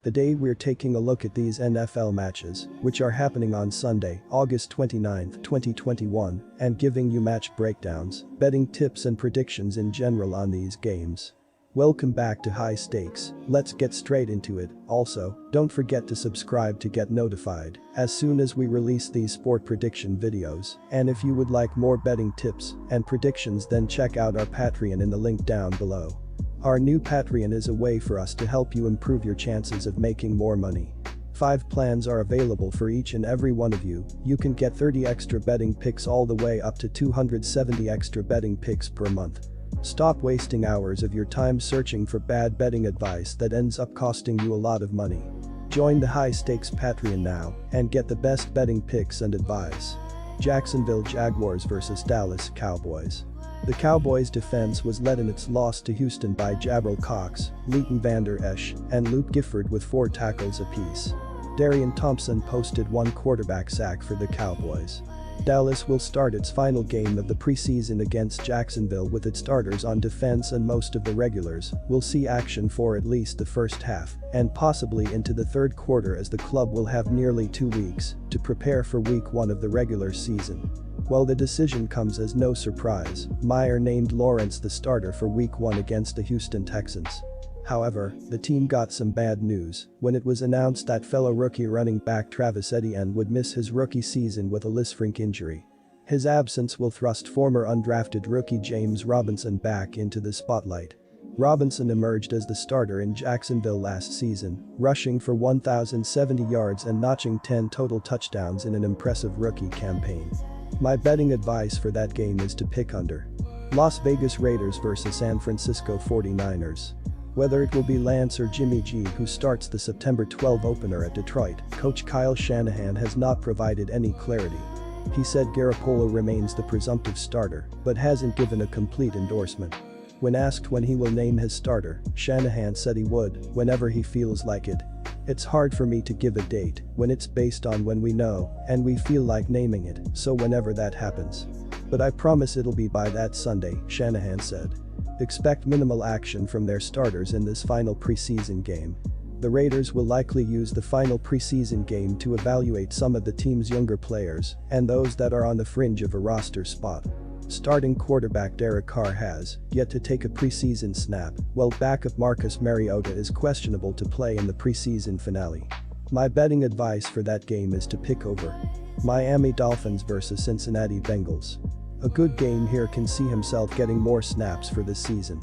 Today we're taking a look at these NFL matches, which are happening on Sunday, August 29, 2021, and giving you match breakdowns, betting tips and predictions in general on these games. Welcome back to High Stakes, let's get straight into it. Also, don't forget to subscribe to get notified as soon as we release these sport prediction videos, and if you would like more betting tips and predictions, then check out our Patreon in the link down below. Our new Patreon is a way for us to help you improve your chances of making more money. 5 plans are available for each and every one of you. You can get 30 extra betting picks all the way up to 270 extra betting picks per month. Stop wasting hours of your time searching for bad betting advice that ends up costing you a lot of money. Join the High Stakes Patreon now and get the best betting picks and advice. Jacksonville Jaguars vs Dallas Cowboys. The Cowboys' defense was led in its loss to Houston by Jabril Cox, Leighton Vander Esch, and Luke Gifford with 4 tackles apiece. Darian Thompson posted 1 quarterback sack for the Cowboys. Dallas will start its final game of the preseason against Jacksonville with its starters on defense, and most of the regulars will see action for at least the first half and possibly into the third quarter, as the club will have nearly 2 weeks to prepare for week 1 of the regular season. While the decision comes as no surprise, Meyer named Lawrence the starter for week 1 against the Houston Texans. However, the team got some bad news when it was announced that fellow rookie running back Travis Etienne would miss his rookie season with a Lisfranc injury. His absence will thrust former undrafted rookie James Robinson back into the spotlight. Robinson emerged as the starter in Jacksonville last season, rushing for 1,070 yards and notching 10 total touchdowns in an impressive rookie campaign. My betting advice for that game is to pick under. Las Vegas Raiders vs San Francisco 49ers. Whether it will be Lance or Jimmy G who starts the September 12 opener at Detroit, coach Kyle Shanahan has not provided any clarity. He said Garoppolo remains the presumptive starter, but hasn't given a complete endorsement. When asked when he will name his starter, Shanahan said he would, whenever he feels like it. It's hard for me to give a date when it's based on when we know and we feel like naming it, so whenever that happens. But I promise it'll be by that Sunday, Shanahan said. Expect minimal action from their starters in this final preseason game. The Raiders will likely use the final preseason game to evaluate some of the team's younger players and those that are on the fringe of a roster spot. Starting quarterback Derek Carr has yet to take a preseason snap, while backup Marcus Mariota is questionable to play in the preseason finale. My betting advice for that game is to pick over. Miami Dolphins vs Cincinnati Bengals. A good game here can see himself getting more snaps for this season.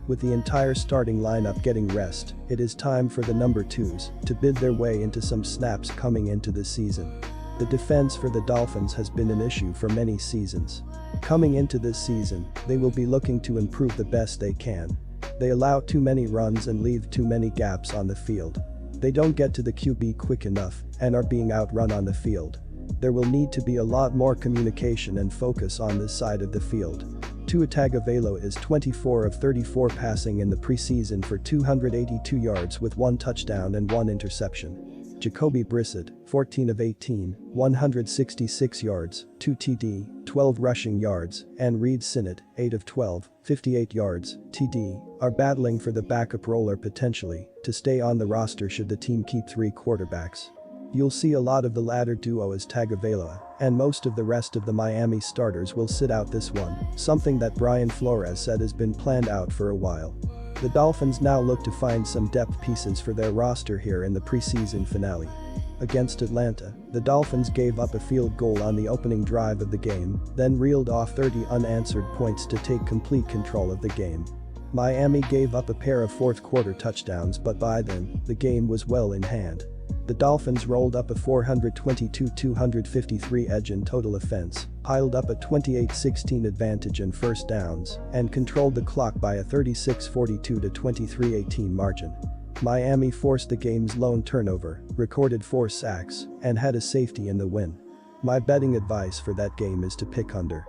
With the entire starting lineup getting rest, it is time for the number 2s to bid their way into some snaps coming into the season. The defense for the Dolphins has been an issue for many seasons. Coming into this season, they will be looking to improve the best they can. They allow too many runs and leave too many gaps on the field. They don't get to the QB quick enough and are being outrun on the field. There will need to be a lot more communication and focus on this side of the field. Tua Tagovailoa is 24 of 34 passing in the preseason for 282 yards with 1 touchdown and 1 interception. Jacoby Brissett, 14 of 18, 166 yards, 2 TD, 12 rushing yards, and Reed Sinnett, 8 of 12, 58 yards, TD, are battling for the backup role potentially to stay on the roster should the team keep 3 quarterbacks. You'll see a lot of the latter duo as Tagovailoa, and most of the rest of the Miami starters will sit out this one, something that Brian Flores said has been planned out for a while. The Dolphins now look to find some depth pieces for their roster here in the preseason finale. Against Atlanta, the Dolphins gave up a field goal on the opening drive of the game, then reeled off 30 unanswered points to take complete control of the game. Miami gave up a pair of fourth-quarter touchdowns, but by then, the game was well in hand. The Dolphins rolled up a 422-253 edge in total offense, piled up a 28-16 advantage in first downs, and controlled the clock by a 36-42 to 23-18 margin. Miami forced the game's lone turnover, recorded 4 sacks, and had a safety in the win. My betting advice for that game is to pick under.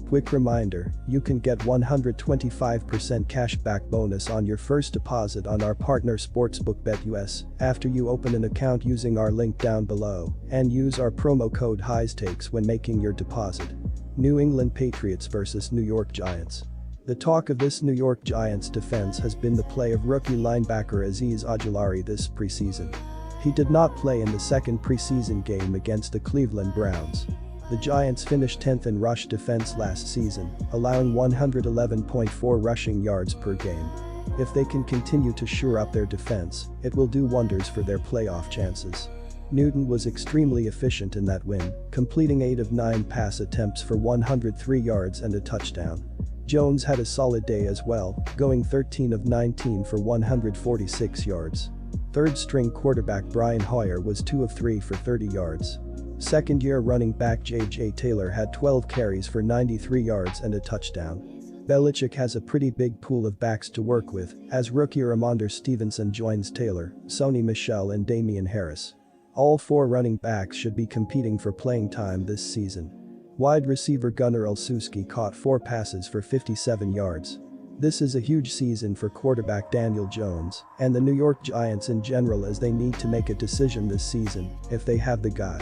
Quick reminder, you can get 125% cashback bonus on your first deposit on our partner sportsbook BetUS after you open an account using our link down below and use our promo code HIGHSTAKES when making your deposit. New England Patriots vs New York Giants. The talk of this New York Giants defense has been the play of rookie linebacker Azeez Ojulari this preseason. He did not play in the second preseason game against the Cleveland Browns. The Giants finished 10th in rush defense last season, allowing 111.4 rushing yards per game. If they can continue to shore up their defense, it will do wonders for their playoff chances. Newton was extremely efficient in that win, completing 8 of 9 pass attempts for 103 yards and a touchdown. Jones had a solid day as well, going 13 of 19 for 146 yards. Third-string quarterback Brian Hoyer was 2 of 3 for 30 yards. Second-year running back J.J. Taylor had 12 carries for 93 yards and a touchdown. Belichick has a pretty big pool of backs to work with, as rookie Ramondre Stevenson joins Taylor, Sony Michel and Damian Harris. All 4 running backs should be competing for playing time this season. Wide receiver Gunnar Olszewski caught 4 passes for 57 yards. This is a huge season for quarterback Daniel Jones and the New York Giants in general, as they need to make a decision this season if they have the guy.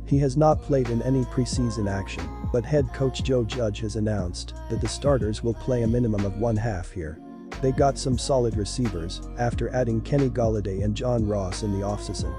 He has not played in any preseason action, but head coach Joe Judge has announced that the starters will play a minimum of one half here. They got some solid receivers after adding Kenny Golladay and John Ross in the offseason.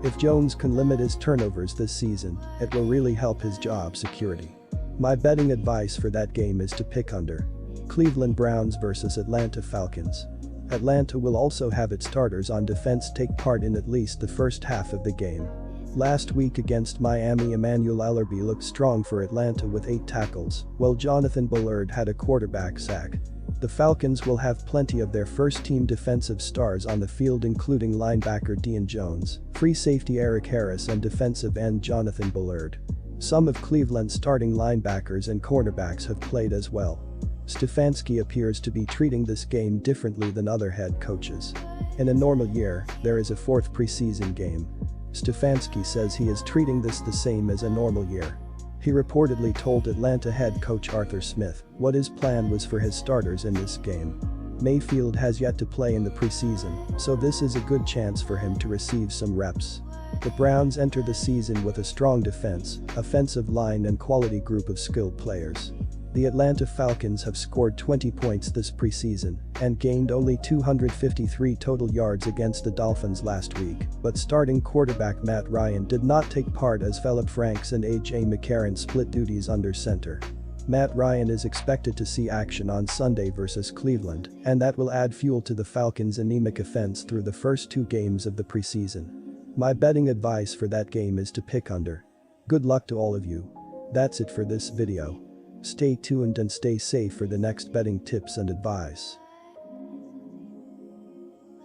If Jones can limit his turnovers this season, it will really help his job security. My betting advice for that game is to pick under. Cleveland Browns vs Atlanta Falcons. Atlanta will also have its starters on defense take part in at least the first half of the game. Last week against Miami, Emmanuel Ellerbe looked strong for Atlanta with 8 tackles, while Jonathan Bullard had a quarterback sack. The Falcons will have plenty of their first-team defensive stars on the field, including linebacker Deion Jones, free safety Eric Harris and defensive end Jonathan Bullard. Some of Cleveland's starting linebackers and cornerbacks have played as well. Stefanski appears to be treating this game differently than other head coaches. In a normal year, there is a 4th preseason game. Stefanski says he is treating this the same as a normal year. He reportedly told Atlanta head coach Arthur Smith what his plan was for his starters in this game. Mayfield has yet to play in the preseason, so this is a good chance for him to receive some reps. The Browns enter the season with a strong defense, offensive line and quality group of skilled players. The Atlanta Falcons have scored 20 points this preseason and gained only 253 total yards against the Dolphins last week, but starting quarterback Matt Ryan did not take part as Phillip Franks and A.J. McCarron split duties under center. Matt Ryan is expected to see action on Sunday versus Cleveland, and that will add fuel to the Falcons' anemic offense through the first 2 games of the preseason. My betting advice for that game is to pick under. Good luck to all of you. That's it for this video. Stay tuned and stay safe for the next betting tips and advice.